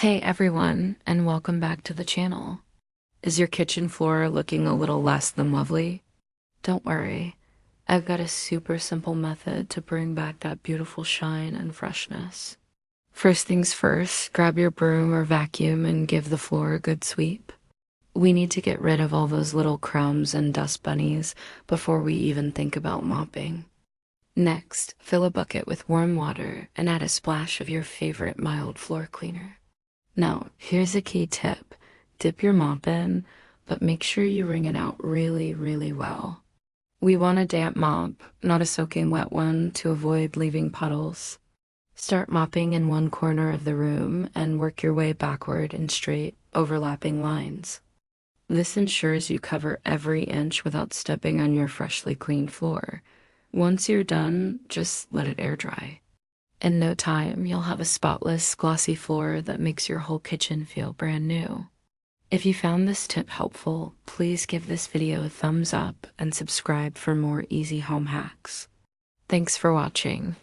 Hey everyone, and welcome back to the channel. Is your kitchen floor looking a little less than lovely? Don't worry, I've got a super simple method to bring back that beautiful shine and freshness. First things first, grab your broom or vacuum and give the floor a good sweep. We need to get rid of all those little crumbs and dust bunnies before we even think about mopping. Next, fill a bucket with warm water and add a splash of your favorite mild floor cleaner. Now, here's a key tip. Dip your mop in, but make sure you wring it out really, really well. We want a damp mop, not a soaking wet one, to avoid leaving puddles. Start mopping in one corner of the room and work your way backward in straight, overlapping lines. This ensures you cover every inch without stepping on your freshly cleaned floor. Once you're done, just let it air dry. In no time, you'll have a spotless, glossy floor that makes your whole kitchen feel brand new. If you found this tip helpful, please give this video a thumbs up and subscribe for more easy home hacks. Thanks for watching.